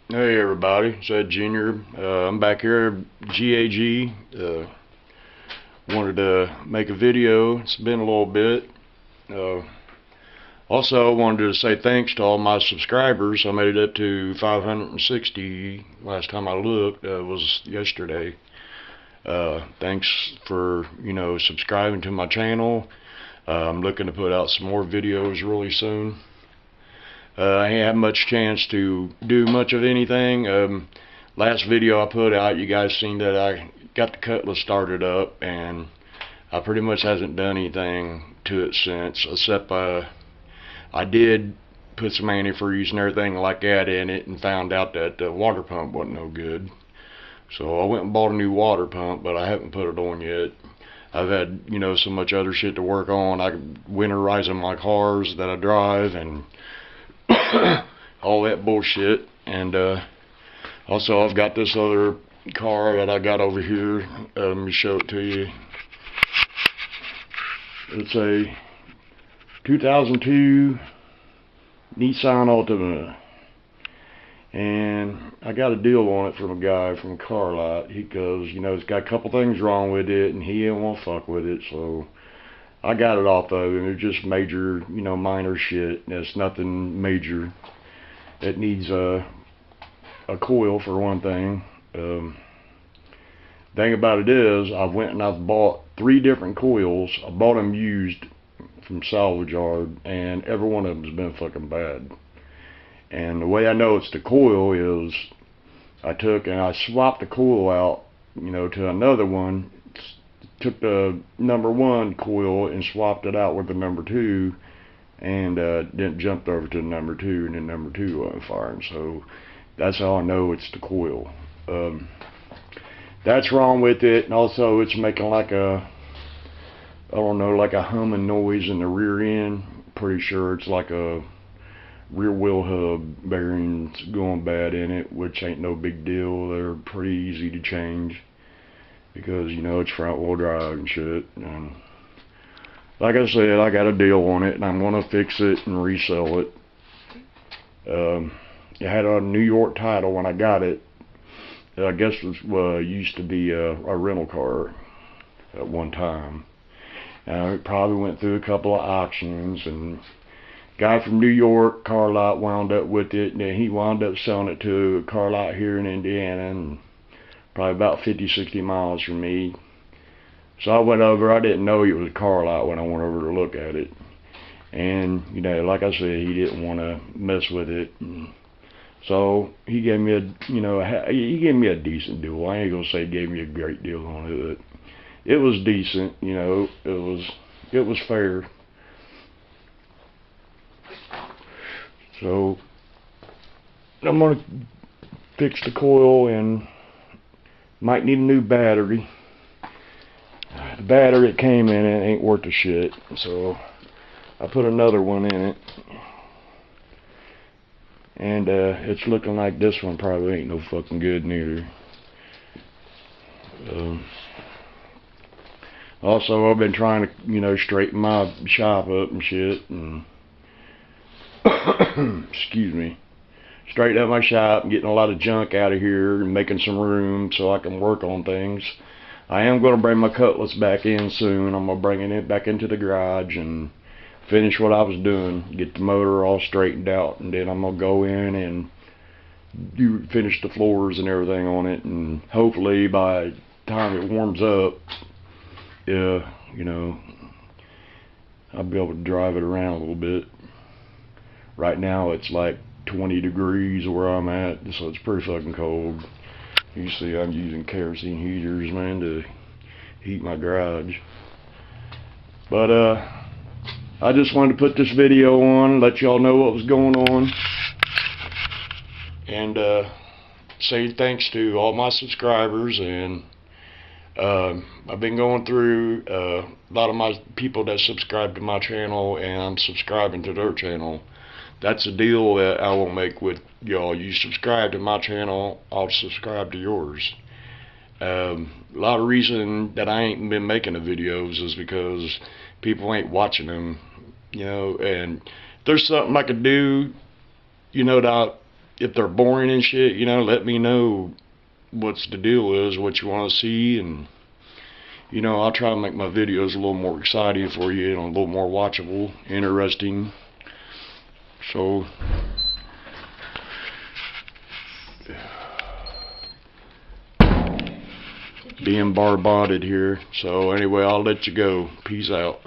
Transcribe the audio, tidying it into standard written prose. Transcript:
Hey everybody, it's Ed Jr. I'm back here at GAG. Wanted to make a video. It's been a little bit. Uh, Also, I wanted to say thanks to all my subscribers. I made it up to 560 last time I looked. Was yesterday. Thanks for subscribing to my channel. I'm looking to put out some more videos really soon. I ain't had much chance to do much of anything. Last video I put out, you guys seen that I got the Cutlass started up, and I pretty much hasn't done anything to it since, except I did put some antifreeze and everything like that in it, and found out that the water pump wasn't no good. So I went and bought a new water pump, but I haven't put it on yet. I've had, so much other shit to work on. I'm winterizing my cars that I drive, and all that bullshit. And also I've got this other car that I got over here. Let me show it to you. It's a 2002 Nissan Altima, and I got a deal on it from a guy from a car lot. He goes, it's got a couple things wrong with it, and he didn't want to fuck with it, so I got it off of him. It's just major, minor shit. It's nothing major. It needs a coil for one thing. Thing about it is, I went and I've bought 3 different coils. I bought them used from salvage yard, and every one of them's been fucking bad. And the way I know it's the coil is, I took and I swapped the coil out, to another one. Took the number 1 coil and swapped it out with the number 2, and then jumped over to the number 2, and the number 2 wasn't firing. So that's how I know it's the coil. That's wrong with it, and also it's making like a, I don't know, like a humming noise in the rear end. Pretty sure it's like a rear wheel hub bearings going bad in it, which ain't no big deal. They're pretty easy to change, because it's front wheel drive and shit. And like I said, I got a deal on it, and I'm gonna fix it and resell it. It had a New York title when I got it. I guess it used to be a rental car at one time. It probably went through a couple of auctions, and guy from New York car lot wound up with it, and then he wound up selling it to a car lot here in Indiana, and probably about 50-60 miles from me. So I went over. I didn't know it was a car lot when I went over to look at it, and like I said, he didn't want to mess with it. So he gave me he gave me a decent deal. I ain't gonna say he gave me a great deal on it. It was decent, it was fair. So I'm gonna fix the coil, and might need a new battery. The battery it came in it ain't worth a shit, so I put another one in it. And it's looking like this one probably ain't no fucking good neither. Also, I've been trying to, straighten my shop up and shit, and excuse me, straighten up my shop and getting a lot of junk out of here and making some room so I can work on things. I am going to bring my Cutlass back in soon. I'm going to bring it back into the garage and finish what I was doing, get the motor all straightened out, and then I'm going to go in and finish the floors and everything on it, and hopefully by the time it warms up, I'll be able to drive it around a little bit. Right now it's like 20 degrees where I'm at, so it's pretty fucking cold. You see, I'm using kerosene heaters, man, to heat my garage. But I just wanted to put this video on, let y'all know what was going on, and say thanks to all my subscribers. And I've been going through a lot of my people that subscribe to my channel, and I'm subscribing to their channel. That's a deal that I will make with y'all. You subscribe to my channel, I'll subscribe to yours. A lot of reason that I ain't been making the videos is because people ain't watching them, and if there's something I could do, that if they're boring and shit, you know, let me know what's the deal is, what you want to see, and you know, I'll try to make my videos a little more exciting for you and a little more watchable, interesting. So being barbotted here. So anyway, I'll let you go. Peace out.